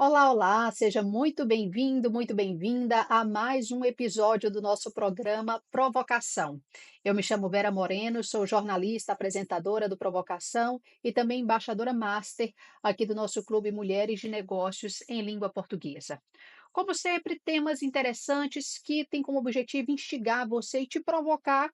Olá, olá, seja muito bem-vindo, muito bem-vinda a mais um episódio do nosso programa Provocação. Eu me chamo Vera Moreno, sou jornalista, apresentadora do Provocação e também embaixadora master aqui do nosso Clube Mulheres de Negócios em Língua Portuguesa. Como sempre, temas interessantes que têm como objetivo instigar você e te provocar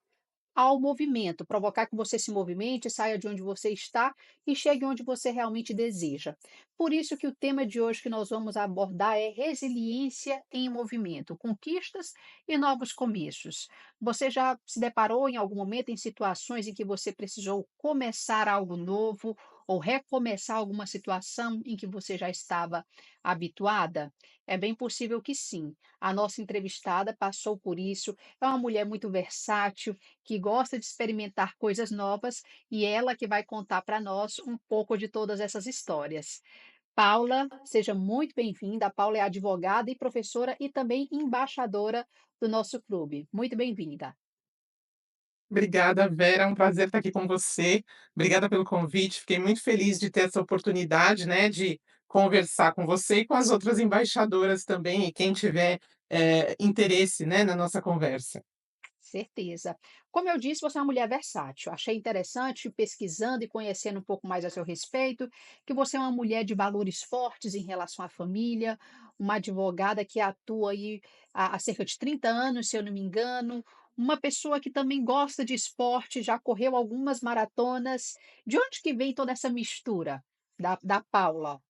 ao movimento, provocar que você se movimente, saia de onde você está e chegue onde você realmente deseja. Por isso que o tema de hoje que nós vamos abordar é resiliência em movimento, conquistas e novos começos. Você já se deparou em algum momento em situações em que você precisou começar algo novo ou recomeçar alguma situação em que você já estava habituada? É bem possível que sim. A nossa entrevistada passou por isso. É uma mulher muito versátil, que gosta de experimentar coisas novas e ela que vai contar para nós um pouco de todas essas histórias. Paula, seja muito bem-vinda. A Paula é advogada e professora e também embaixadora do nosso clube. Muito bem-vinda. Obrigada, Vera, é um prazer estar aqui com você. Obrigada pelo convite, fiquei muito feliz de ter essa oportunidade, né, de conversar com você e com as outras embaixadoras também, e quem tiver, interesse, né, na nossa conversa. Certeza. Como eu disse, você é uma mulher versátil. Achei interessante, pesquisando e conhecendo um pouco mais a seu respeito, que você é uma mulher de valores fortes em relação à família, uma advogada que atua aí há cerca de 30 anos, se eu não me engano, uma pessoa que também gosta de esporte, já correu algumas maratonas. De onde que vem toda essa mistura da Paula?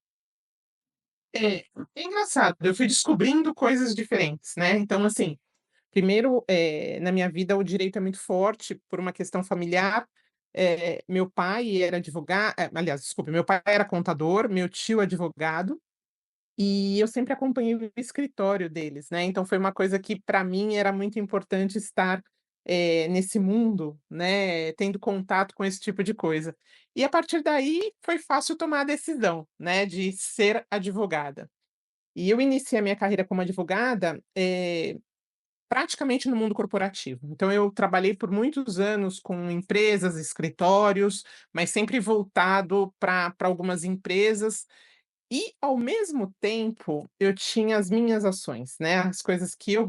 É, é engraçado, eu fui descobrindo coisas diferentes, né, então assim, primeiro, na minha vida o direito é muito forte por uma questão familiar. Meu pai era aliás, desculpe, meu pai era contador, meu tio advogado. E eu sempre acompanhei o escritório deles, né, então foi uma coisa que para mim era muito importante estar, nesse mundo, né, tendo contato com esse tipo de coisa. E a partir daí foi fácil tomar a decisão, né, de ser advogada. E eu iniciei a minha carreira como advogada, praticamente no mundo corporativo. Então eu trabalhei por muitos anos com empresas, escritórios, mas sempre voltado para algumas empresas e, ao mesmo tempo, eu tinha as minhas ações, né, as coisas que eu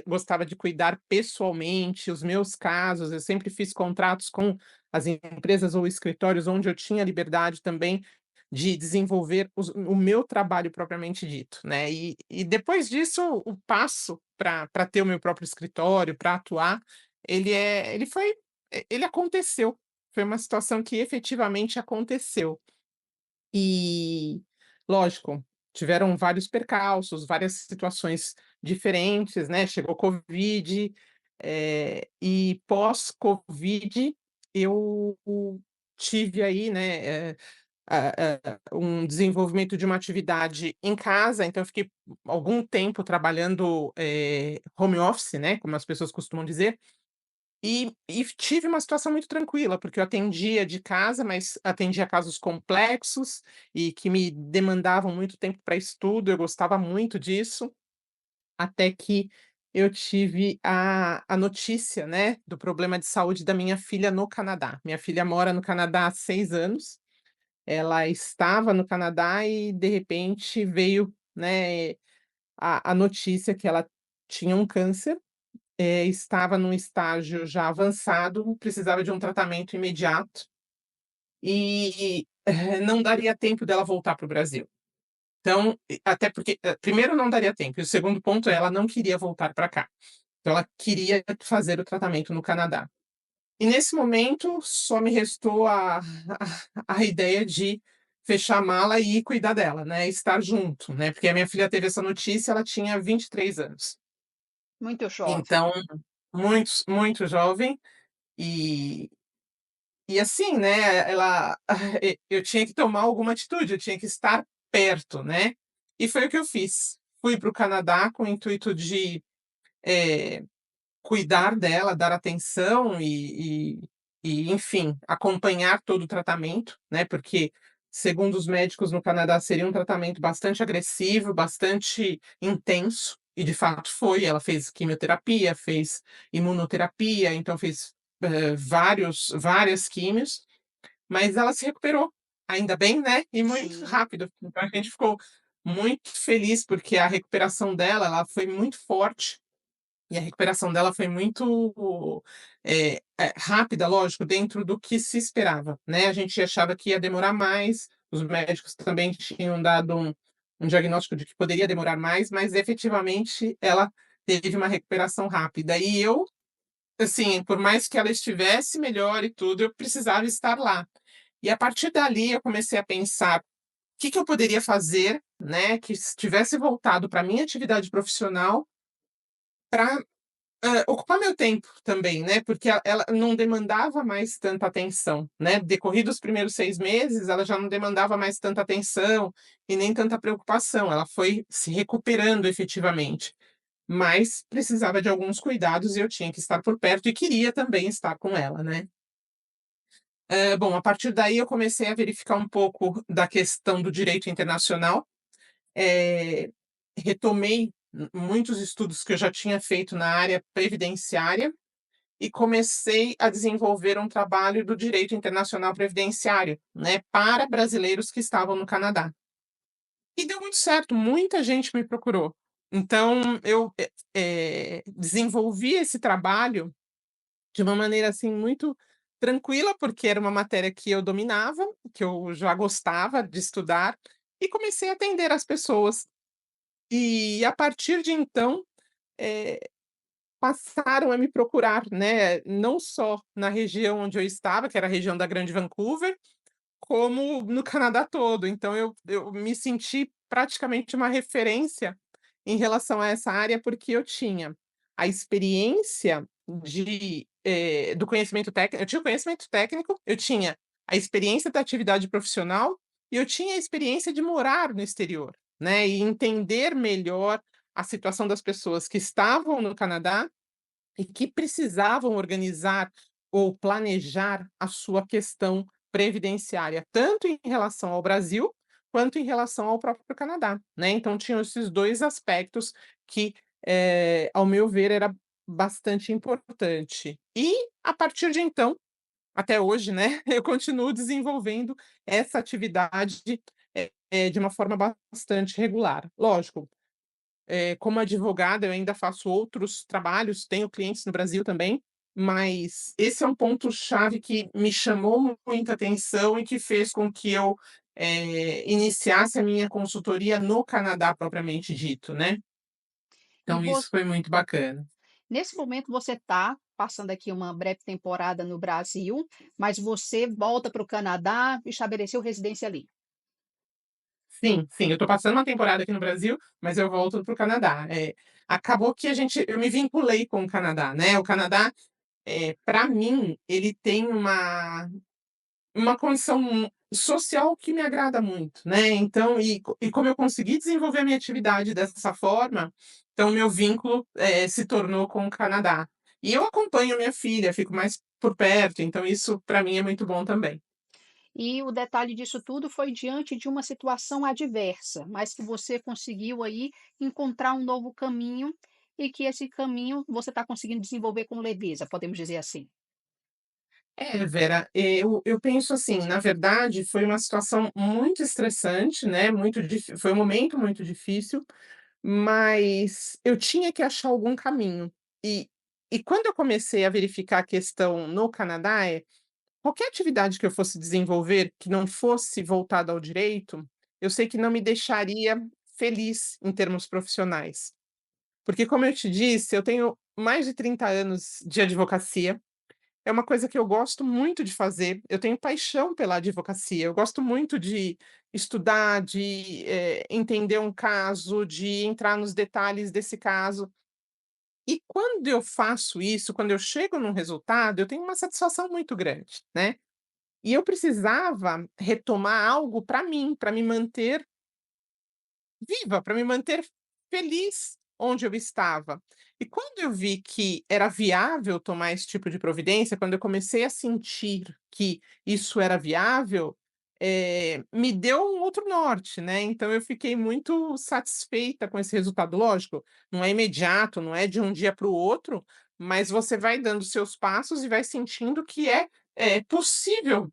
gostava de cuidar pessoalmente, os meus casos, eu sempre fiz contratos com as empresas ou escritórios onde eu tinha liberdade também de desenvolver o meu trabalho propriamente dito, né. E depois disso, o passo para ter o meu próprio escritório, para atuar, ele aconteceu. Foi uma situação que efetivamente aconteceu. E, lógico, tiveram vários percalços, várias situações diferentes, né, chegou Covid, e pós-Covid eu tive aí, né, um desenvolvimento de uma atividade em casa, então eu fiquei algum tempo trabalhando, home office, né, como as pessoas costumam dizer, e tive uma situação muito tranquila, porque eu atendia de casa, mas atendia casos complexos e que me demandavam muito tempo para estudo, eu gostava muito disso, até que eu tive a notícia, né, do problema de saúde da minha filha no Canadá. Minha filha mora no Canadá há 6 anos, ela estava no Canadá e de repente veio, né, a notícia que ela tinha um câncer, estava num estágio já avançado, precisava de um tratamento imediato e, não daria tempo dela voltar para o Brasil. Então, até porque, primeiro não daria tempo, e o segundo ponto é ela não queria voltar para cá. Então ela queria fazer o tratamento no Canadá. E nesse momento só me restou a ideia de fechar a mala e ir cuidar dela, né, estar junto, né, porque a minha filha teve essa notícia, ela tinha 23 anos. Muito jovem. Então, muito jovem. E assim, né, eu tinha que tomar alguma atitude, eu tinha que estar perto, né. E foi o que eu fiz. Fui para o Canadá com o intuito de, eh, cuidar dela, dar atenção e enfim, acompanhar todo o tratamento, né, porque, segundo os médicos no Canadá, seria um tratamento bastante agressivo, bastante intenso, e de fato foi. Ela fez quimioterapia, fez imunoterapia, então fez, várias químios, mas ela se recuperou, ainda bem, né, e muito Sim. rápido. Então a gente ficou muito feliz, porque a recuperação dela, ela foi muito forte, e a recuperação dela foi muito, rápida, lógico, dentro do que se esperava, né. A gente achava que ia demorar mais, os médicos também tinham dado um diagnóstico de que poderia demorar mais, mas efetivamente ela teve uma recuperação rápida. E eu, assim, por mais que ela estivesse melhor e tudo, eu precisava estar lá. E a partir dali eu comecei a pensar: que eu poderia fazer, né, que tivesse voltado para minha atividade profissional para ocupar meu tempo também, né, porque ela não demandava mais tanta atenção, né, decorrido os primeiros 6 meses, ela já não demandava mais tanta atenção e nem tanta preocupação, ela foi se recuperando efetivamente, mas precisava de alguns cuidados e eu tinha que estar por perto e queria também estar com ela, né. Bom, a partir daí eu comecei a verificar um pouco da questão do direito internacional. Eh, Retomei muitos estudos que eu já tinha feito na área previdenciária e comecei a desenvolver um trabalho do direito internacional previdenciário, né, para brasileiros que estavam no Canadá. E deu muito certo, muita gente me procurou. Então eu, desenvolvi esse trabalho de uma maneira, assim, muito tranquila, porque era uma matéria que eu dominava, que eu já gostava de estudar, e comecei a atender as pessoas. E a partir de então, eh, passaram a me procurar, né, não só na região onde eu estava, que era a região da Grande Vancouver, como no Canadá todo. Então eu me senti praticamente uma referência em relação a essa área, porque eu tinha a experiência do conhecimento técnico, eu tinha o conhecimento técnico, eu tinha a experiência da atividade profissional e eu tinha a experiência de morar no exterior, né, e entender melhor a situação das pessoas que estavam no Canadá e que precisavam organizar ou planejar a sua questão previdenciária, tanto em relação ao Brasil, quanto em relação ao próprio Canadá, né. Então tinham esses 2 aspectos que, ao meu ver, era bastante importante. E, a partir de então, até hoje, né, eu continuo desenvolvendo essa atividade, de uma forma bastante regular. Lógico, como advogada, eu ainda faço outros trabalhos, tenho clientes no Brasil também, mas esse é um ponto chave que me chamou muita atenção e que fez com que eu, iniciasse a minha consultoria no Canadá propriamente dito, né. E Então isso foi muito bacana. nesse momento você está passando aqui uma breve temporada no Brasil, mas você volta para o Canadá e estabeleceu residência ali. Sim, sim, eu tô passando uma temporada aqui no Brasil, mas eu volto para o Canadá. Acabou que eu me vinculei com o Canadá, né, o Canadá, pra mim, ele tem uma condição social que me agrada muito, né, então e como eu consegui desenvolver a minha atividade dessa forma, então meu vínculo, se tornou com o Canadá. E eu acompanho minha filha, fico mais por perto, então isso para mim é muito bom também. E o detalhe disso tudo foi diante de uma situação adversa, mas que você conseguiu aí encontrar um novo caminho e que esse caminho você está conseguindo desenvolver com leveza, podemos dizer assim. É, Vera, eu penso assim, na verdade, foi uma situação muito estressante, né, foi um momento muito difícil, mas eu tinha que achar algum caminho. E e quando eu comecei a verificar a questão no Canadá, qualquer atividade que eu fosse desenvolver, que não fosse voltada ao direito, eu sei que não me deixaria feliz em termos profissionais. Porque como eu te disse, eu tenho mais de 30 anos de advocacia, é uma coisa que eu gosto muito de fazer, eu tenho paixão pela advocacia, eu gosto muito de estudar, de, entender um caso, de entrar nos detalhes desse caso. E quando eu faço isso, quando eu chego num resultado, eu tenho uma satisfação muito grande, né. E eu precisava retomar algo para me manter viva, para me manter feliz onde eu estava. E quando eu vi que era viável tomar esse tipo de providência, quando eu comecei a sentir que isso era viável, me deu um outro norte, né. Então eu fiquei muito satisfeita com esse resultado. Lógico, não é imediato, não é de um dia para o outro, mas você vai dando seus passos e vai sentindo que é possível,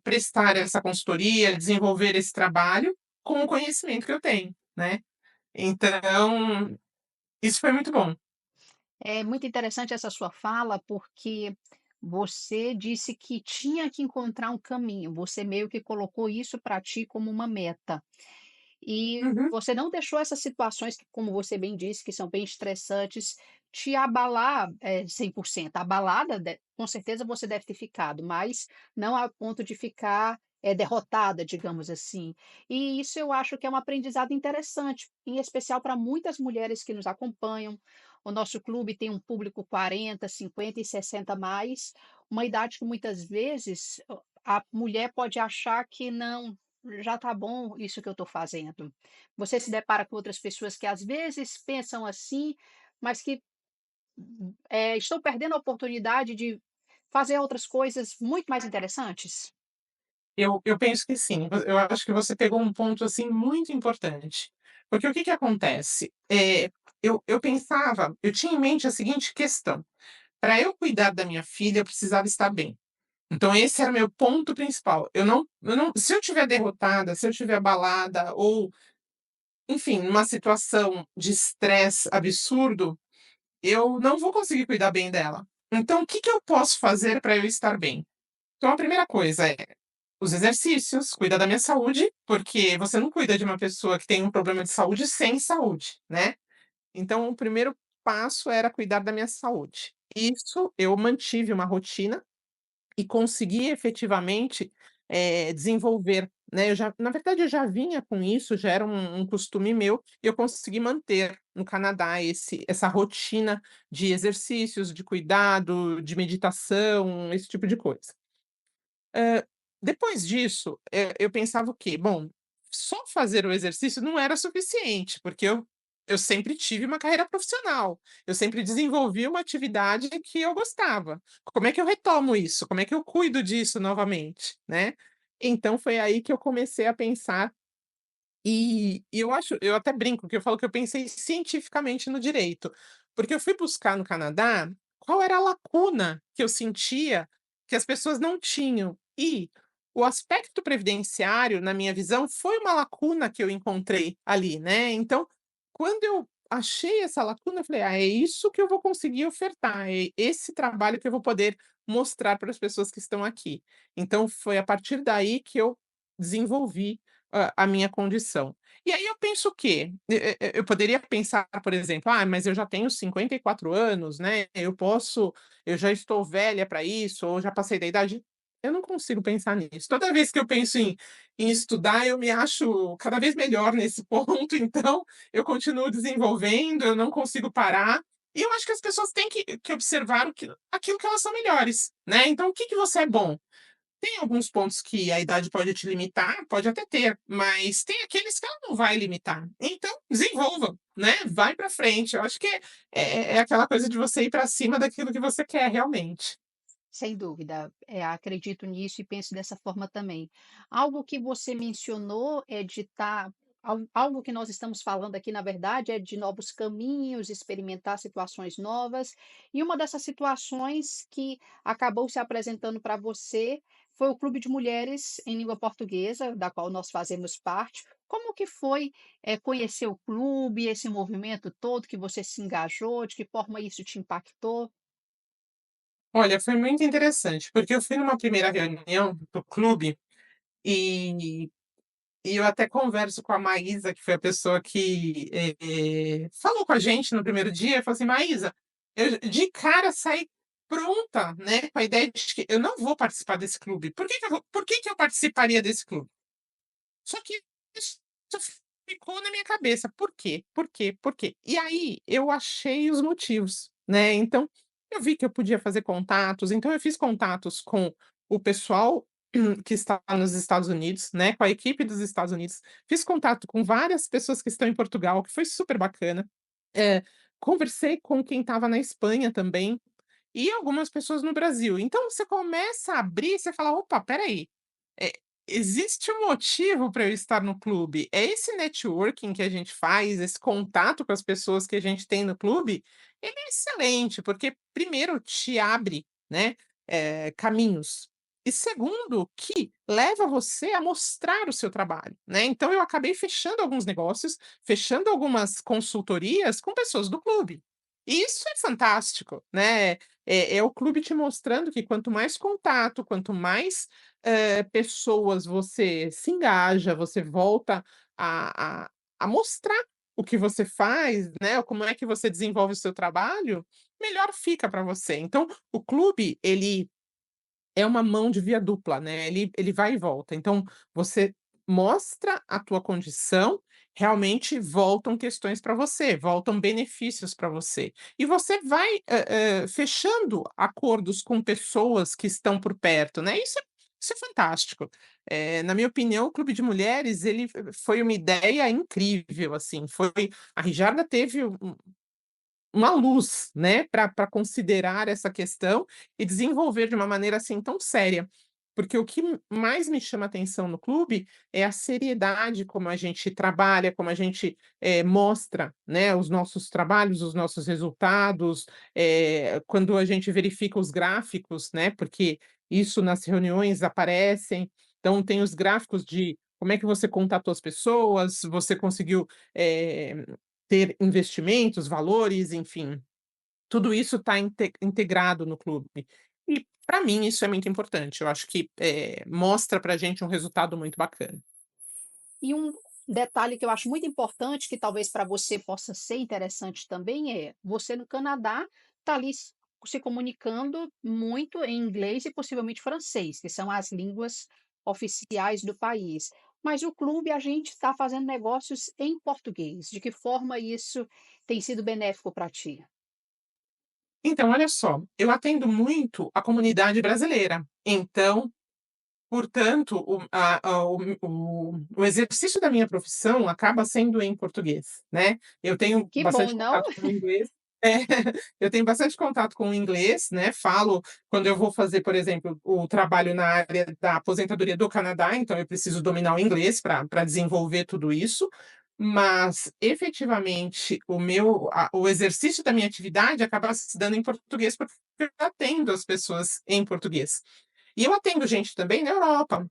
prestar essa consultoria, desenvolver esse trabalho com o conhecimento que eu tenho. né. Então, isso foi muito bom. É muito interessante essa sua fala, porque você disse que tinha que encontrar um caminho, você meio que colocou isso para ti como uma meta. E Uhum. você não deixou essas situações que, como você bem disse, que são bem estressantes, te abalar, 100%. Abalada, com certeza você deve ter ficado, mas não a ponto de ficar, derrotada, digamos assim. E isso eu acho que é um aprendizado interessante, em especial para muitas mulheres que nos acompanham. O nosso clube tem um público 40, 50 e 60 mais, uma idade que muitas vezes a mulher pode achar que não, já está bom isso que eu estou fazendo. Você se depara com outras pessoas que às vezes pensam assim, mas que, estão perdendo a oportunidade de fazer outras coisas muito mais interessantes? Eu penso que sim, eu acho que você pegou um ponto, assim, muito importante. Porque o que que acontece, eu pensava, eu tinha em mente a seguinte questão: para eu cuidar da minha filha, eu precisava estar bem. Então esse era o meu ponto principal. Eu não se eu estiver derrotada, se eu estiver abalada ou, enfim, numa situação de estresse absurdo, eu não vou conseguir cuidar bem dela. Então o que que eu posso fazer para eu estar bem? Então a primeira coisa é os exercícios, cuidar da minha saúde, porque você não cuida de uma pessoa que tem um problema de saúde sem saúde, né. Então o primeiro passo era cuidar da minha saúde. Isso eu mantive uma rotina e consegui efetivamente, desenvolver, né, eu já na verdade eu já vinha com isso, já era um costume meu, e eu consegui manter no Canadá essa rotina de exercícios, de cuidado, de meditação, esse tipo de coisa. Hã, depois disso, eu pensava o quê? Bom, só fazer o exercício não era suficiente, porque eu sempre tive uma carreira profissional, eu sempre desenvolvi uma atividade que eu gostava. Como é que eu retomo isso? Como é que eu cuido disso novamente, né? Então foi aí que eu comecei a pensar e eu até brinco, que eu falo que eu pensei cientificamente no direito, porque eu fui buscar no Canadá qual era a lacuna que eu sentia que as pessoas não tinham. E o aspecto previdenciário, na minha visão, foi uma lacuna que eu encontrei ali, né. Então, quando eu achei essa lacuna, eu falei: "Ah, é isso que eu vou conseguir ofertar, é esse trabalho que eu vou poder mostrar para as pessoas que estão aqui". Então foi a partir daí que eu desenvolvi a minha condição. E aí eu penso o quê? Eu poderia pensar, por exemplo: "Ah, mas eu já tenho 54 anos, né, eu já estou velha para isso, ou já passei da idade". Eu não consigo pensar nisso. Toda vez que eu penso em estudar, eu me acho cada vez melhor nesse ponto, então eu continuo desenvolvendo, eu não consigo parar. E eu acho que as pessoas têm que observar aquilo que elas são melhores, né. Então o que que você é bom? Tem alguns pontos que a idade pode te limitar, pode até ter, mas tem aqueles que ela não vai limitar. Então, desenvolva, né, vai para frente. Eu acho que é aquela coisa de você ir para cima daquilo que você quer realmente. Sem dúvida, acredito nisso e penso dessa forma também. Algo que você mencionou é de estar, algo que nós estamos falando aqui, na verdade, é de novos caminhos, experimentar situações novas. E uma dessas situações que acabou se apresentando para você foi o Clube de Mulheres em Língua Portuguesa, da qual nós fazemos parte. Como que foi, conhecer o clube, esse movimento todo que você se engajou, de que forma isso te impactou? Olha, foi muito interessante, porque eu fui numa primeira reunião do clube e e eu até converso com a Maísa, que foi a pessoa que, falou com a gente no primeiro dia, falou assim: "Maísa, eu de cara saí pronta, né, com a ideia de que eu não vou participar desse clube. Por que que eu participaria desse clube?" Só que isso ficou na minha cabeça, por quê? Por quê? Por quê? E aí eu achei os motivos, né, então eu vi que eu podia fazer contatos, então eu fiz contatos com o pessoal que está nos Estados Unidos, né, com a equipe dos Estados Unidos, fiz contato com várias pessoas que estão em Portugal, que foi super bacana, conversei com quem estava na Espanha também, e algumas pessoas no Brasil. Então você começa a abrir, você fala: "Opa, espera aí, eh, existe um motivo para eu estar no clube". É esse networking que a gente faz, esse contato com as pessoas que a gente tem no clube, ele é excelente, porque primeiro te abre, né, caminhos. e segundo, que leva você a mostrar o seu trabalho, né. Então eu acabei fechando alguns negócios, fechando algumas consultorias com pessoas do clube. E isso é fantástico, né. É o clube te mostrando que quanto mais contato, quanto mais, pessoas você se engaja, você volta a a mostrar o que você faz, né, como é que você desenvolve o seu trabalho, melhor fica para você. Então, o clube, ele é uma mão de via dupla, né, ele vai e volta. Então, você mostra a tua condição, realmente voltam questões para você, voltam benefícios para você. E você vai, fechando acordos com pessoas que estão por perto, né, isso é fantástico. Na minha opinião, o clube de mulheres, ele foi uma ideia incrível, assim, foi a Rijarda teve uma luz, né, para considerar essa questão e desenvolver de uma maneira, assim, tão séria. Porque o que mais me chama atenção no clube é a seriedade como a gente trabalha, como a gente, mostra, né, os nossos trabalhos, os nossos resultados, quando a gente verifica os gráficos, né, porque isso nas reuniões aparecem. Então tem os gráficos de como é que você contatou as pessoas, você conseguiu, eh ter investimentos, valores, enfim, tudo isso está integrado no clube. E para mim isso é muito importante, eu acho que, mostra para gente um resultado muito bacana. E um detalhe que eu acho muito importante, que talvez para você possa ser interessante também, é você no Canadá está ali se comunicando muito em inglês e possivelmente francês, que são as línguas oficiais do país. Mas o clube, a gente está fazendo negócios em português. De que forma isso tem sido benéfico para ti? Então olha só, eu atendo muito a comunidade brasileira, então, portanto, o exercício da minha profissão acaba sendo em português, né. Eu tenho Que bom, bastante não? contato com o inglês. É, eu tenho bastante contato com o inglês, né, falo quando eu vou fazer, por exemplo, o trabalho na área da aposentadoria do Canadá, então eu preciso dominar o inglês para desenvolver tudo isso, mas efetivamente o exercício da minha atividade acaba se dando em português, porque eu atendo as pessoas em português. E eu atendo gente também na Europa.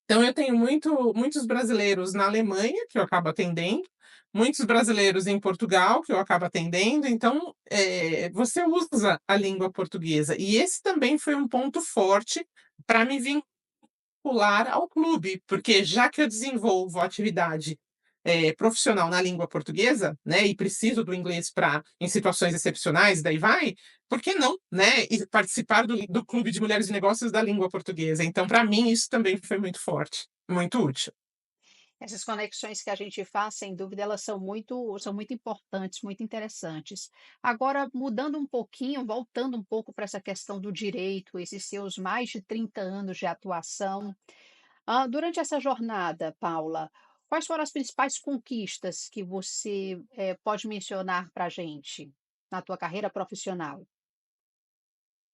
Então eu tenho muitos brasileiros na Alemanha, que eu acabo atendendo, muitos brasileiros em Portugal, que eu acabo atendendo, então, você usa a língua portuguesa. E esse também foi um ponto forte para me vincular ao clube, porque já que eu desenvolvo atividade, profissional na língua portuguesa, né, e preciso do inglês para em situações excepcionais, daí vai, por que não, né, e participar do clube de mulheres de negócios da língua portuguesa. Então, para mim, isso também foi muito forte, muito útil. Essas conexões que a gente faz, sem dúvida, elas são muito importantes, muito interessantes. Agora, mudando um pouquinho, voltando um pouco para essa questão do direito, esses seus mais de 30 anos de atuação. Durante essa jornada, Paula, quais foram as principais conquistas que você, pode mencionar para a gente, na tua carreira profissional?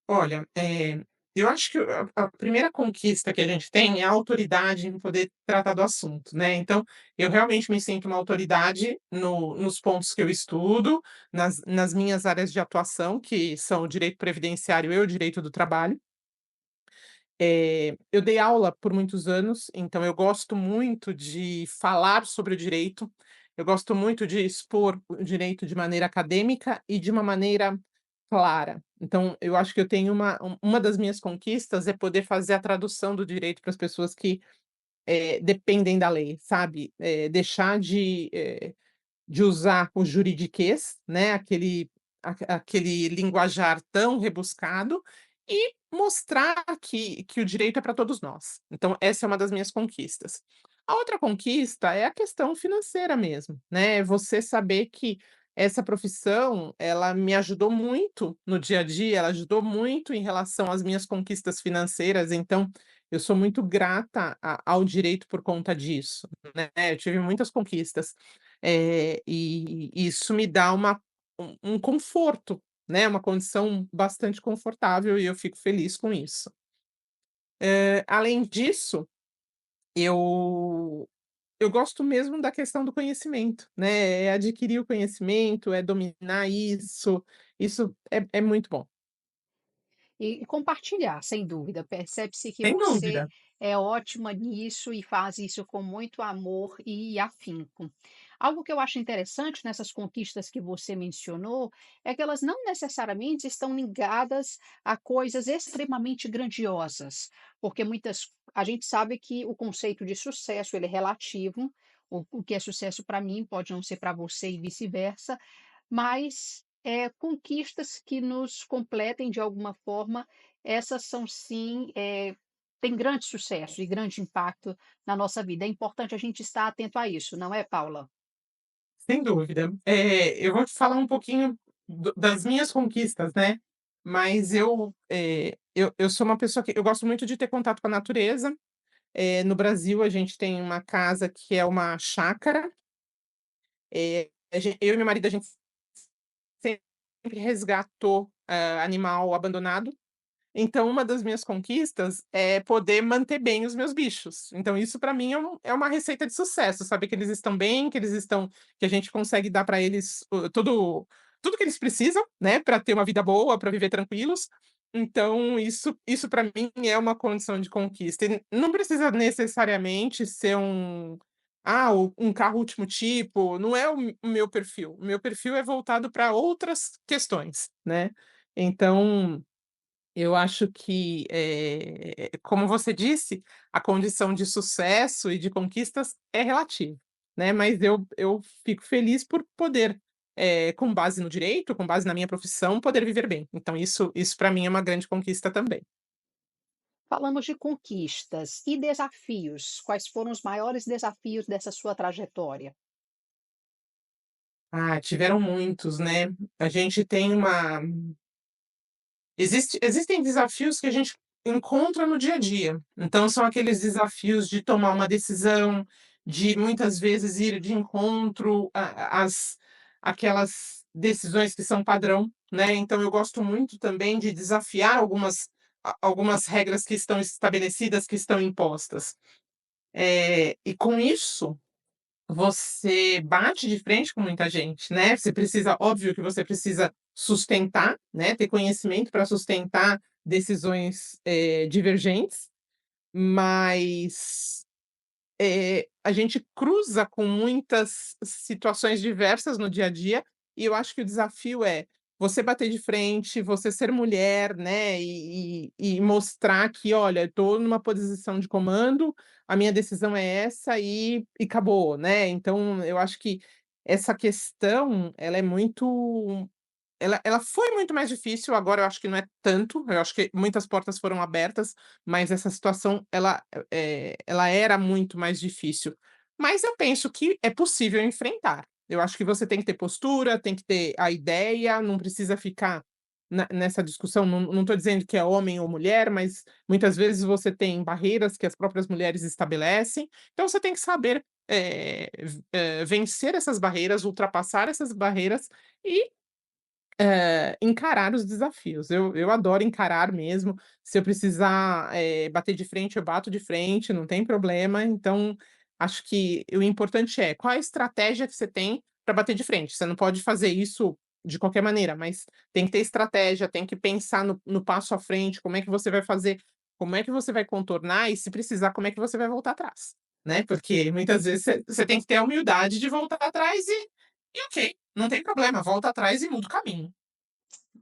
Olha, eu acho que a primeira conquista que a gente tem é a autoridade em poder tratar do assunto, né, então, eu realmente me sinto uma autoridade nos pontos que eu estudo, nas minhas áreas de atuação, que são o direito previdenciário e o direito do trabalho. Eu dei aula por muitos anos, então eu gosto muito de falar sobre o direito, eu gosto muito de expor o direito de maneira acadêmica e de uma maneira clara. Então eu acho que eu tenho uma das minhas conquistas é poder fazer a tradução do direito para as pessoas que, dependem da lei, sabe. Deixar de usar o juridiquês, né, aquele linguajar tão rebuscado, e mostrar que o direito é para todos nós. Então essa é uma das minhas conquistas. A outra conquista é a questão financeira mesmo, né, você saber que essa profissão, ela me ajudou muito no dia a dia, ela ajudou muito em relação às minhas conquistas financeiras, então eu sou muito grata ao direito por conta disso, né, eu tive muitas conquistas. E isso me dá um conforto, né, uma condição bastante confortável e eu fico feliz com isso. Além disso, eu eu gosto mesmo da questão do conhecimento, né, é adquirir o conhecimento, é dominar isso, isso é muito bom. e compartilhar, sem dúvida. Percebe-se que Sem você dúvida, é ótima nisso e faz isso com muito amor e afinco. Algo que eu acho interessante nessas conquistas que você mencionou é que elas não necessariamente estão ligadas a coisas extremamente grandiosas, porque muitas a gente sabe que o conceito de sucesso ele é relativo, o que é sucesso para mim pode não ser para você e vice-versa, mas, conquistas que nos completem de alguma forma, essas são sim, têm grande sucesso e grande impacto na nossa vida. É importante a gente estar atento a isso, não é, Paula? sem dúvida. Eu vou te falar um pouquinho das minhas conquistas, né, mas eu sou uma pessoa que eu gosto muito de ter contato com a natureza. No Brasil, a gente tem uma casa que é uma chácara, eu e meu marido, a gente sempre resgatou, animal abandonado. Então uma das minhas conquistas é poder manter bem os meus bichos. Então isso para mim é uma receita de sucesso, saber que eles estão bem, que a gente consegue dar para eles tudo que eles precisam, né, para ter uma vida boa, para viver tranquilos. Então isso para mim é uma condição de conquista. E não precisa necessariamente ser um carro último tipo, não é o meu perfil. O meu perfil é voltado para outras questões, né. Então eu acho que, como você disse, a condição de sucesso e de conquistas é relativa, né, mas eu fico feliz por poder, com base no direito, com base na minha profissão, poder viver bem. Então isso para mim é uma grande conquista também. Falamos de conquistas e desafios. Quais foram os maiores desafios dessa sua trajetória? Ah, tiveram muitos, né. A gente tem uma existem desafios que a gente encontra no dia a dia. Então são aqueles desafios de tomar uma decisão, de muitas vezes ir de encontro a às aquelas decisões que são padrão, né. Então eu gosto muito também de desafiar algumas regras que estão estabelecidas, que estão impostas. E com isso você bate de frente com muita gente, né, você precisa óbvio que você precisa sustentar, né, ter conhecimento para sustentar decisões, divergentes, mas a gente cruza com muitas situações diversas no dia a dia, e eu acho que o desafio é você bater de frente, você ser mulher, né, e mostrar que: "Olha, eu tô numa posição de comando, a minha decisão é essa e acabou", né. Então eu acho que essa questão, ela foi muito mais difícil, agora eu acho que não é tanto, eu acho que muitas portas foram abertas, mas essa situação ela era muito mais difícil. Mas eu penso que é possível enfrentar. Eu acho que você tem que ter postura, tem que ter a ideia, não precisa ficar nessa discussão, não estou dizendo que é homem ou mulher, mas muitas vezes você tem barreiras que as próprias mulheres estabelecem, então você tem que saber, vencer essas barreiras, ultrapassar essas barreiras e encarar os desafios. Eu adoro encarar mesmo, se eu precisar, bater de frente, eu bato de frente, não tem problema, então, acho que o importante é, qual a estratégia que você tem para bater de frente? Você não pode fazer isso de qualquer maneira, mas tem que ter estratégia, tem que pensar no passo à frente, como é que você vai fazer, como é que você vai contornar e se precisar, como é que você vai voltar atrás, né, porque muitas vezes você tem que ter a humildade de voltar atrás e ok, não tem problema, volta atrás e muda o caminho.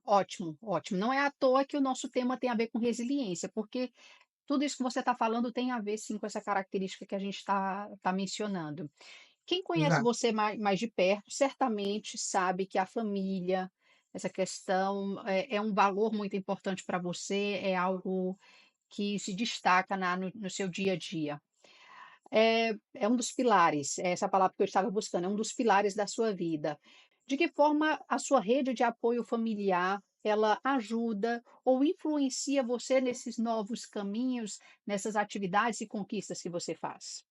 Ótimo, ótimo. Não é à toa que o nosso tema tem a ver com resiliência, porque tudo isso que você está falando tem a ver sim com essa característica que a gente está mencionando. Quem conhece Exato. você mais de perto, certamente sabe que a família, essa questão é um valor muito importante para você, é algo que se destaca no seu dia a dia. É um dos pilares, é essa a palavra que eu estava buscando, é um dos pilares da sua vida. De que forma a sua rede de apoio familiar, ela ajuda ou influencia você nesses novos caminhos, nessas atividades e conquistas que você faz?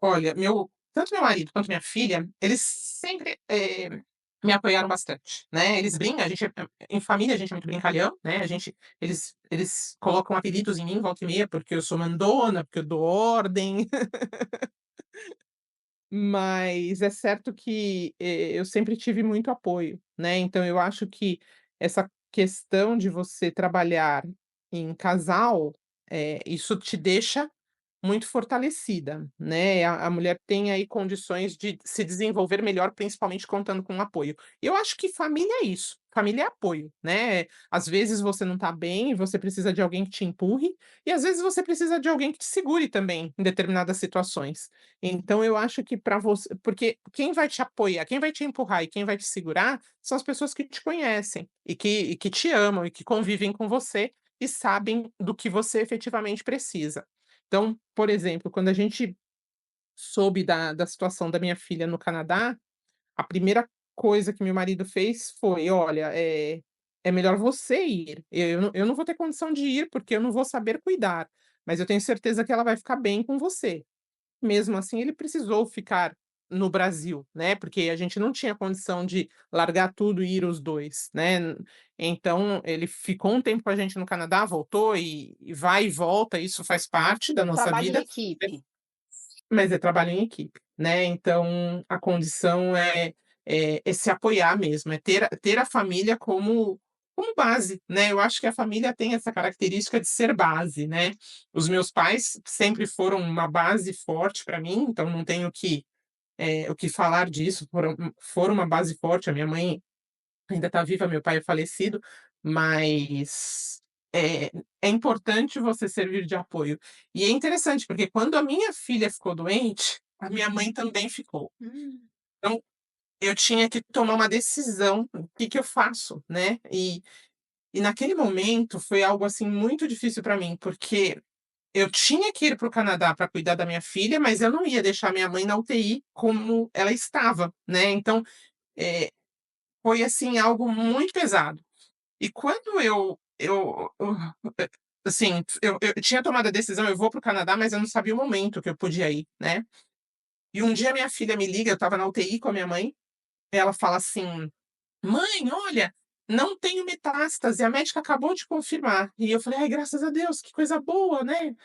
Olha, tanto meu marido quanto minha filha, eles sempre, me apoiaram bastante, né, eles brincam, a gente em família a gente é muito brincalhão, né, eles colocam apelidos em mim volta e meia, porque eu sou mandona, porque eu dou ordem, Mas é certo que, eu sempre tive muito apoio, né, então eu acho que essa questão de você trabalhar em casal, isso te deixa muito fortalecida, né, a mulher tem aí condições de se desenvolver melhor, principalmente contando com apoio. Eu acho que família é isso, família é apoio, né, às vezes você não tá bem e você precisa de alguém que te empurre, e às vezes você precisa de alguém que te segure também, em determinadas situações. Então eu acho que para você porque quem vai te apoiar, quem vai te empurrar e quem vai te segurar, são as pessoas que te conhecem, e que te amam, e que convivem com você, e sabem do que você efetivamente precisa. Então, por exemplo, quando a gente soube da situação da minha filha no Canadá, a primeira coisa que meu marido fez foi: "Olha, é melhor você ir. Eu não vou ter condição de ir, porque eu não vou saber cuidar, mas eu tenho certeza que ela vai ficar bem com você". Mesmo assim, ele precisou ficar no Brasil, né, porque a gente não tinha condição de largar tudo e ir os 2, né. Então ele ficou um tempo com a gente no Canadá, voltou e vai e volta, isso faz parte da nossa Trabalho em vida, equipe. mas é trabalho em equipe, né, então a condição é se apoiar mesmo, é ter a família como base, né, eu acho que a família tem essa característica de ser base, né. Os meus pais sempre foram uma base forte para mim, então não tenho o que falar disso, foram uma base forte, a minha mãe ainda está viva, meu pai é falecido, mas é é importante você servir de apoio. E é interessante, porque quando a minha filha ficou doente, a minha mãe também ficou. Hum, Então, eu tinha que tomar uma decisão, o que que eu faço, né. E naquele momento foi algo, assim, muito difícil para mim, porque eu tinha que ir para o Canadá para cuidar da minha filha, mas eu não ia deixar minha mãe na UTI como ela estava, né. Então, eh, foi, assim, algo muito pesado. E quando assim, eu tinha tomado a decisão, eu vou para o Canadá, mas eu não sabia o momento que eu podia ir, né. E um dia minha filha me liga, eu estava na UTI com a minha mãe, e ela fala assim: "Mãe, olha, não tenho metástase, a médica acabou de confirmar". E eu falei: "Ai, graças a Deus, que coisa boa, né".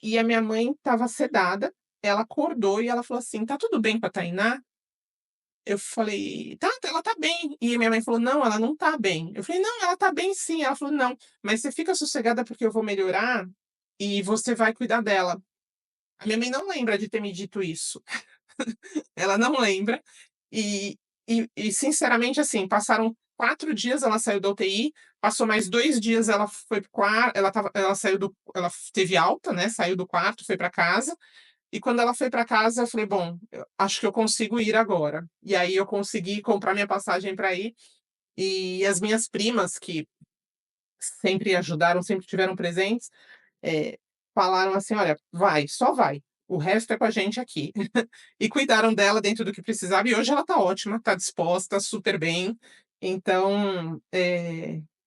E a minha mãe estava sedada, ela acordou e ela falou assim: "Tá tudo bem com a Tainá?" Eu falei: "Tá, ela tá bem". E minha mãe falou: "Não, ela não tá bem". Eu falei: "Não, ela tá bem sim". Ela falou: "Não, mas você fica sossegada porque eu vou melhorar e você vai cuidar dela". A minha mãe não lembra de ter me dito isso, ela não lembra. E e sinceramente, assim, passaram 4 dias, ela saiu da UTI, passou mais 2 dias, ela foi para o ela saiu do ela teve alta, né, saiu do quarto, foi pra casa, e quando ela foi para casa, eu falei: "Bom, eu acho que eu consigo ir agora". E aí eu consegui comprar minha passagem para ir, e as minhas primas, que sempre ajudaram, sempre tiveram presentes, eh, falaram assim: "Olha, vai, só vai, o resto é com a gente aqui". E cuidaram dela dentro do que precisava, e hoje ela tá ótima, tá disposta, super bem. Então,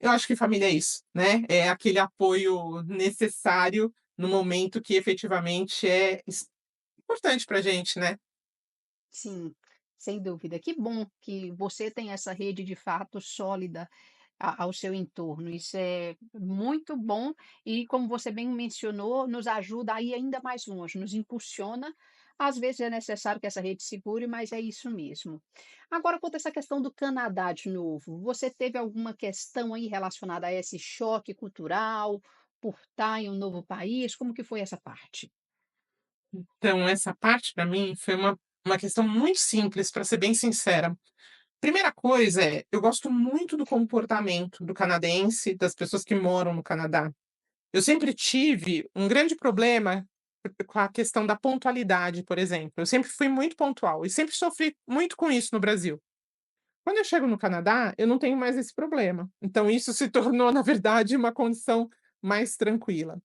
eu acho que família é isso, né, é aquele apoio necessário no momento que efetivamente é importante pra gente, né. sim, sem dúvida. Que bom que você tem essa rede de fato sólida ao seu entorno. Isso é muito bom e, como você bem mencionou, nos ajuda a ir ainda mais longe, nos impulsiona. Às vezes é necessário que essa rede segure, mas é isso mesmo. Agora, quanto a essa questão do Canadá de novo, você teve alguma questão aí relacionada a esse choque cultural, por estar em um novo país? Como que foi essa parte? Então essa parte para mim foi uma questão muito simples, para ser bem sincera. Primeira coisa eu gosto muito do comportamento do canadense, das pessoas que moram no Canadá. Eu sempre tive um grande problema com a questão da pontualidade, por exemplo. Eu sempre fui muito pontual e sempre sofri muito com isso no Brasil. Quando eu chego no Canadá, eu não tenho mais esse problema. Então isso se tornou, na verdade, uma condição mais tranquila.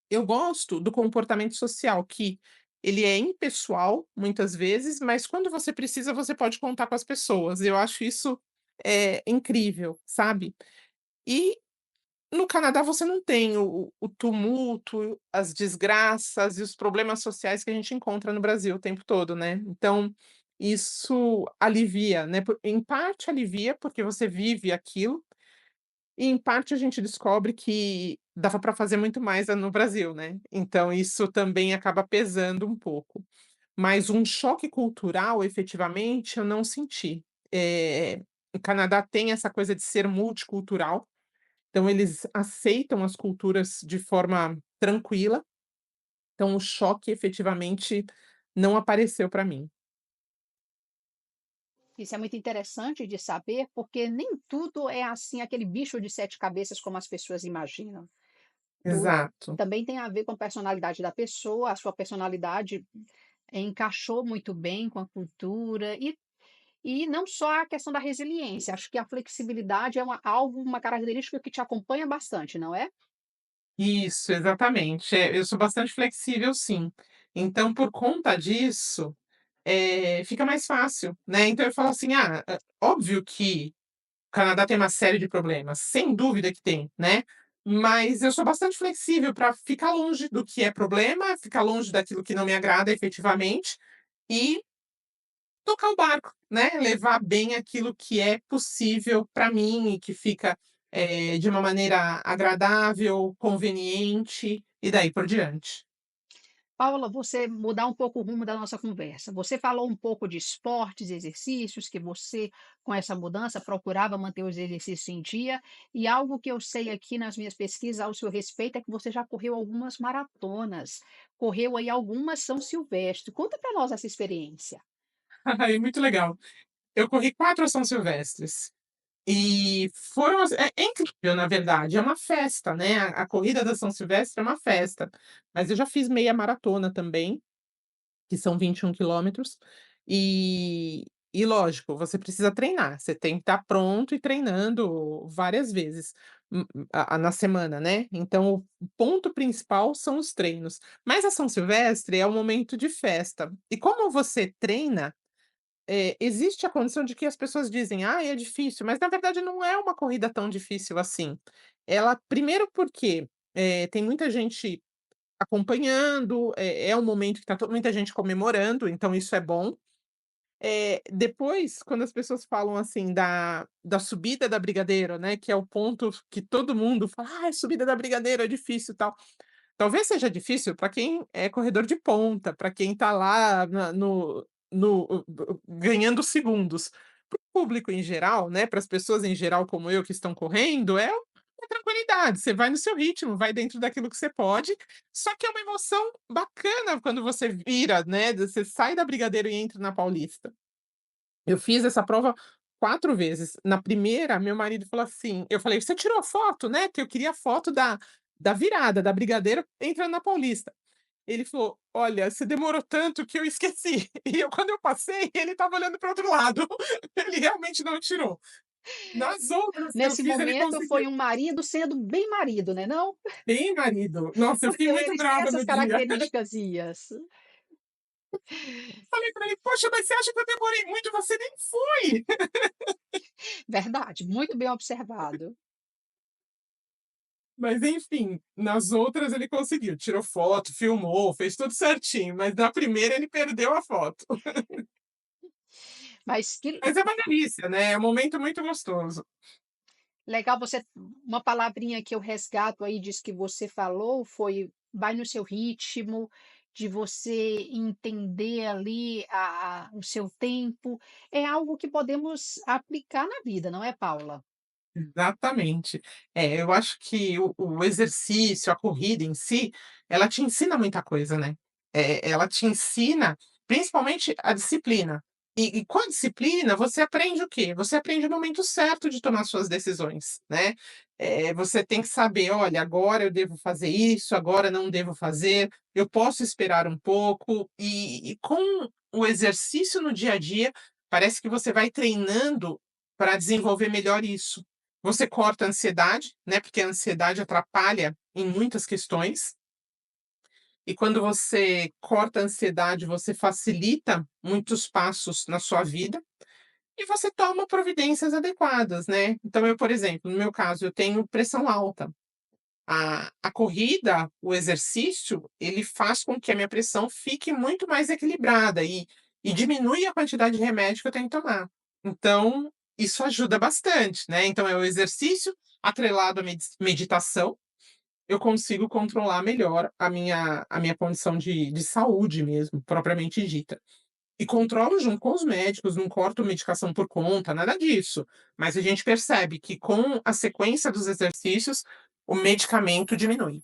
Eu gosto do comportamento social, que ele é impessoal, muitas vezes, mas quando você precisa, você pode contar com as pessoas. Eu acho isso, incrível, sabe. E no Canadá você não tem o tumulto, as desgraças e os problemas sociais que a gente encontra no Brasil o tempo todo, né. Então, isso alivia, né, em parte alivia, porque você vive aquilo, e em parte a gente descobre que dava para fazer muito mais no Brasil, né. Então isso também acaba pesando um pouco. mas um choque cultural, efetivamente, eu não senti. O Canadá tem essa coisa de ser multicultural, então eles aceitam as culturas de forma tranquila, então o choque efetivamente não apareceu para mim. Isso é muito interessante de saber, porque nem tudo é assim, aquele bicho de 7 cabeças como as pessoas imaginam. Tu Exato. também tem a ver com a personalidade da pessoa, a sua personalidade encaixou muito bem com a cultura e não só a questão da resiliência, acho que a flexibilidade é uma característica que te acompanha bastante, não é? Isso, exatamente. É, eu sou bastante flexível sim. Então por conta disso, fica mais fácil, né. Então eu falo assim: "Ah, óbvio que o Canadá tem uma série de problemas, sem dúvida que tem, né, mas eu sou bastante flexível para ficar longe do que é problema, ficar longe daquilo que não me agrada efetivamente, e tocar o barco, né, levar bem aquilo que é possível para mim e que fica, de uma maneira agradável, conveniente, e daí por diante. Paula, você mudar um pouco o rumo da nossa conversa. Você falou um pouco de esportes, exercícios, que você, com essa mudança, procurava manter os exercícios em dia. E algo que eu sei aqui nas minhas pesquisas ao seu respeito é que você já correu algumas maratonas, correu aí algumas São Silvestre. Conta para nós essa experiência. Ai, muito legal. Eu corri 4 São Silvestres. E foram é incrível, na verdade, é uma festa, né, a corrida da São Silvestre é uma festa. Mas eu já fiz meia maratona também, que são 21 quilômetros, e lógico, você precisa treinar, você tem que estar pronto e treinando várias vezes, na semana, né. Então o ponto principal são os treinos. Mas a São Silvestre é um momento de festa, e como você treina, existe a condição de que as pessoas dizem: "Ai, é difícil", mas na verdade não é uma corrida tão difícil assim. Ela primeiro porque, tem muita gente acompanhando, é um momento que tá muita gente comemorando, então isso é bom. Depois, quando as pessoas falam, assim, da subida da Brigadeiro, né, que é o ponto que todo mundo fala: "Ai, subida da Brigadeiro é difícil, e tal". Talvez seja difícil para quem é corredor de ponta, para quem está lá na no ganhando segundos. Para o público em geral, né, para as pessoas em geral como eu que estão correndo, é uma tranquilidade, você vai no seu ritmo, vai dentro daquilo que você pode, só que é uma emoção bacana quando você vira, né, você sai da Brigadeiro e entra na Paulista. Eu fiz essa prova 4 vezes. Na primeira, meu marido falou assim, eu falei: "Você tirou foto, né?", que eu queria foto da virada, da Brigadeiro entrando na Paulista. Ele falou: "Olha, você demorou tanto que eu esqueci". E eu quando eu passei, ele estava olhando para o outro lado. Ele realmente não tirou. Nas outras que eu Nesse fiz, ele momento conseguiu. foi um marido sendo bem marido, né não? Bem marido. Nossa, eu Porque fiquei muito eles têm brava essas no dia. características. Falei pra ele: "Poxa, mas você acha que eu demorei muito? Você nem foi". Verdade, muito bem observado. Mas enfim, nas outras ele conseguiu, tirou foto, filmou, fez tudo certinho, mas na primeira ele perdeu a foto. Mas que Mas é uma delícia, né, é um momento muito gostoso. legal, você uma palavrinha que eu resgato aí disso que você falou foi: "Vai no seu ritmo", de você entender ali o seu tempo, é algo que podemos aplicar na vida, não é, Paula? Exatamente. É, eu acho que o exercício, a corrida em si, ela te ensina muita coisa, né. Ela te ensina, principalmente a disciplina. E com a disciplina, você aprende o quê? Você aprende o momento certo de tomar suas decisões, né. Você tem que saber: "Olha, agora eu devo fazer isso, agora não devo fazer, eu posso esperar um pouco". E com o exercício no dia a dia, parece que você vai treinando para desenvolver melhor isso. Você corta a ansiedade, né, porque a ansiedade atrapalha em muitas questões, e quando você corta a ansiedade, você facilita muitos passos na sua vida, e você toma providências adequadas, né. Então eu, por exemplo, no meu caso, eu tenho pressão alta. A corrida, o exercício, ele faz com que a minha pressão fique muito mais equilibrada e diminui a quantidade de remédio que eu tenho que tomar. Então, isso ajuda bastante, né. Então é o exercício atrelado à meditação, eu consigo controlar melhor a minha condição de saúde mesmo, propriamente dita. E controlo junto com os médicos, não corto medicação por conta, nada disso. Mas a gente percebe que com a sequência dos exercícios, o medicamento diminui.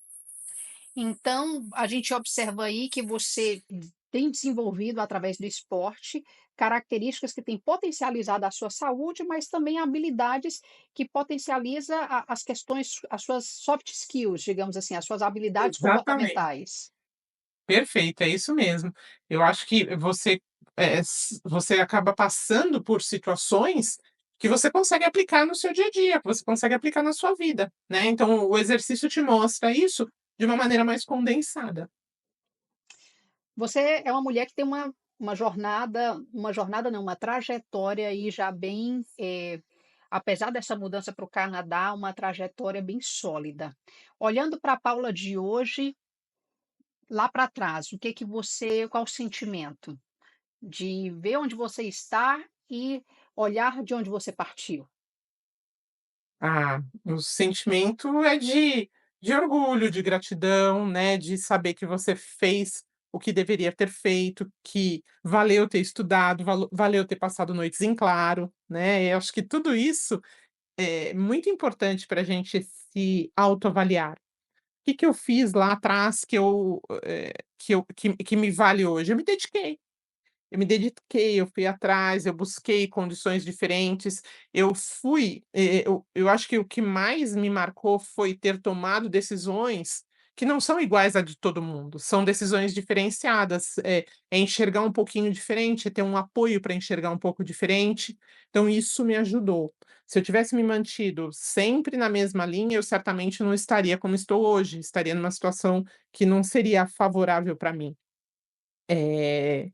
Então, a gente observa aí que você tem desenvolvido através do esporte características que têm potencializado a sua saúde, mas também habilidades que potencializa as questões, as suas soft skills, digamos assim, as suas habilidades Exatamente. comportamentais. Perfeito, é isso mesmo. Eu acho que você acaba passando por situações que você consegue aplicar no seu dia a dia, que você consegue aplicar na sua vida, né. Então o exercício te mostra isso de uma maneira mais condensada. Você é uma mulher que tem uma jornada não, uma trajetória aí já bem, apesar dessa mudança para o Canadá, uma trajetória bem sólida. Olhando para a Paula de hoje, lá para trás, o que que você qual o sentimento de ver onde você está e olhar de onde você partiu? Ah, o sentimento é de orgulho, de gratidão, né, de saber que você fez o que deveria ter feito, que valeu ter estudado, valeu ter passado noites em claro, né. Eu acho que tudo isso é muito importante para a gente se autoavaliar. O que que eu fiz lá atrás que me vale hoje? Eu me dediquei, eu fui atrás, eu busquei condições diferentes, eu acho que o que mais me marcou foi ter tomado decisões que não são iguais à de todo mundo, são decisões diferenciadas, é enxergar um pouquinho diferente, é ter um apoio para enxergar um pouco diferente, então isso me ajudou. Se eu tivesse me mantido sempre na mesma linha, eu certamente não estaria como estou hoje, estaria numa situação que não seria favorável para mim. Eh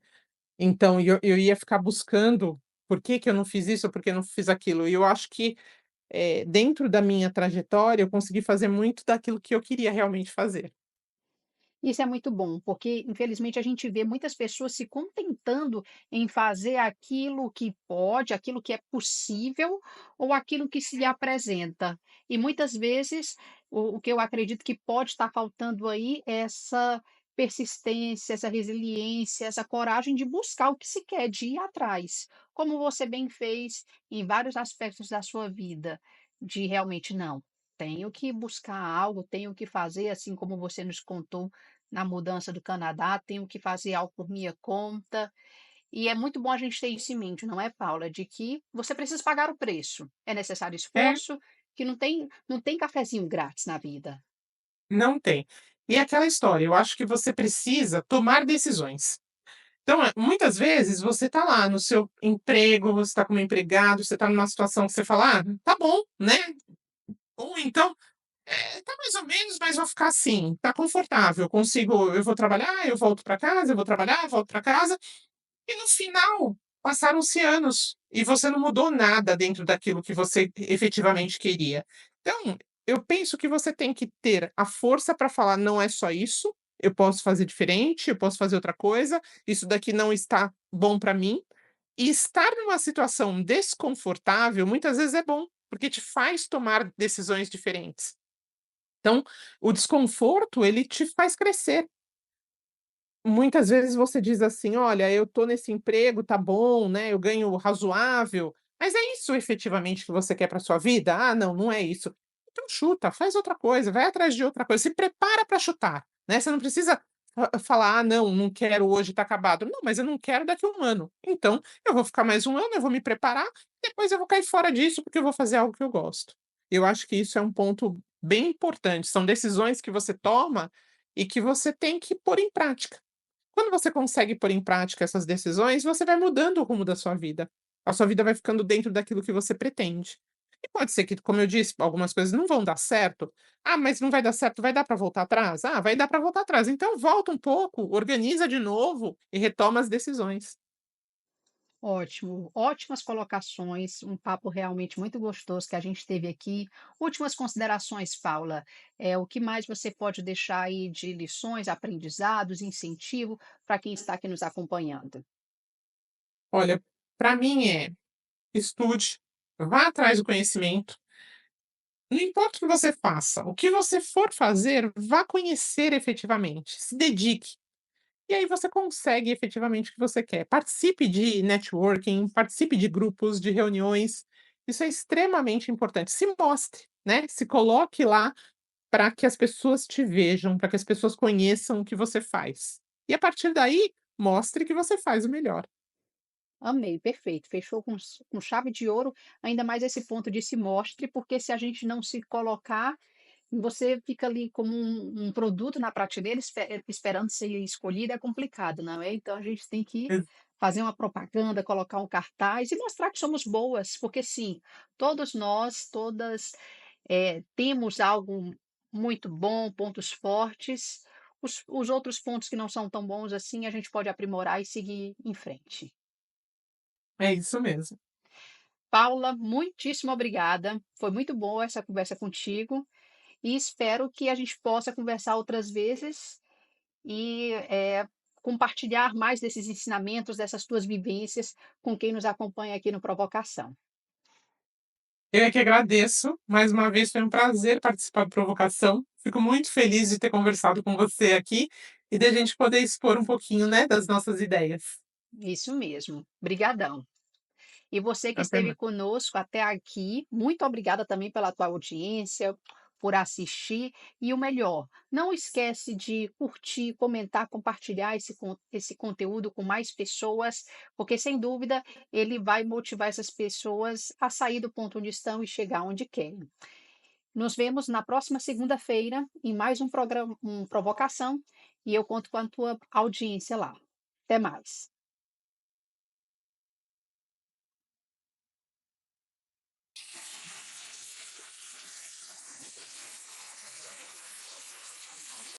então, eu ia ficar buscando por que que eu não fiz isso, por que eu não fiz aquilo. E eu acho que, dentro da minha trajetória, eu consegui fazer muito daquilo que eu queria realmente fazer. Isso é muito bom, porque infelizmente a gente vê muitas pessoas se contentando em fazer aquilo que pode, aquilo que é possível ou aquilo que se lhe apresenta. E muitas vezes o que eu acredito que pode estar faltando aí é essa persistência, essa resiliência, essa coragem de buscar o que se quer, de ir atrás. Como você bem fez em vários aspectos da sua vida, de realmente não. Tenho que buscar algo, tenho que fazer, assim como você nos contou na mudança do Canadá, tenho que fazer algo por minha conta. E é muito bom a gente ter isso em mente, não é, Paula? De que você precisa pagar o preço. É necessário É, esforço, que não tem cafezinho grátis na vida. não tem. E é aquela história, eu acho que você precisa tomar decisões. Então, muitas vezes você está lá no seu emprego, você está como empregado, você está numa situação que você fala: "Ah, tá bom, né". Ou então, tá mais ou menos, mas vou ficar assim, tá confortável, eu vou trabalhar, eu volto para casa, eu vou trabalhar, volto para casa. E no final, passaram-se anos e você não mudou nada dentro daquilo que você efetivamente queria. Então, eu penso que você tem que ter a força para falar: "Não é só isso, eu posso fazer diferente, eu posso fazer outra coisa, isso daqui não está bom para mim". E estar numa situação desconfortável, muitas vezes é bom, porque te faz tomar decisões diferentes. Então, o desconforto, ele te faz crescer. Muitas vezes você diz assim: "Olha, eu tô nesse emprego, tá bom, né, eu ganho razoável", mas é isso efetivamente que você quer para sua vida? "Ah, não, não é isso". Então chuta, faz outra coisa, vai atrás de outra coisa, se prepara para chutar, né, você não precisa falar: "Ah, não, não quero hoje, tá acabado". Não, mas eu não quero daqui a 1 ano. Então, eu vou ficar mais 1 ano, eu vou me preparar, depois eu vou cair fora disso, porque eu vou fazer algo que eu gosto. Eu acho que isso é um ponto bem importante, são decisões que você toma e que você tem que pôr em prática. Quando você consegue pôr em prática essas decisões, você vai mudando o rumo da sua vida. A sua vida vai ficando dentro daquilo que você pretende. E pode ser que, como eu disse, algumas coisas não vão dar certo. Ah, mas não vai dar certo, vai dar para voltar atrás? Ah, vai dar para voltar atrás. Então volta um pouco, organiza de novo e retoma as decisões. Ótimo, ótimas colocações, um papo realmente muito gostoso que a gente teve aqui. Últimas considerações, Paula. O que mais você pode deixar aí de lições, aprendizados, incentivo para quem está aqui nos acompanhando? Olha, para mim é estude, vá atrás do conhecimento, Não importa o que você faça, o que você for fazer, vá conhecer efetivamente, se dedique. E aí você consegue efetivamente o que você quer. Participe de networking, participe de grupos, de reuniões. Isso é extremamente importante. Se mostre, né? Se coloque lá para que as pessoas te vejam, para que as pessoas conheçam o que você faz. E a partir daí, mostre que você faz o melhor. Amei, perfeito. Fechou com chave de ouro, ainda mais esse ponto de se mostre, porque se a gente não se colocar, você fica ali como um produto na prateleira esperando ser escolhido, é complicado, não é? Então a gente tem que Ex fazer uma propaganda, colocar um cartaz e mostrar que somos boas, porque sim, todos nós, todas, temos algo muito bom, pontos fortes. Os outros pontos que não são tão bons assim, a gente pode aprimorar e seguir em frente. É isso mesmo. Paula, muitíssimo obrigada. Foi muito boa essa conversa contigo e espero que a gente possa conversar outras vezes e compartilhar mais desses ensinamentos, dessas tuas vivências com quem nos acompanha aqui no Provocação. Eu é que agradeço. Mais uma vez foi um prazer participar do Provocação. Fico muito feliz de ter conversado com você aqui e da gente poder expor um pouquinho, né, das nossas ideias. Isso mesmo. Brigadão. E você que Até esteve mais. conosco até aqui, muito obrigada também pela tua audiência, por assistir. E o melhor, não esquece de curtir, comentar, compartilhar esse conteúdo com mais pessoas, porque sem dúvida ele vai motivar essas pessoas a sair do ponto onde estão e chegar onde querem. Nos vemos na próxima segunda-feira em mais um programa, Provocação, e eu conto com a tua audiência lá. Até mais.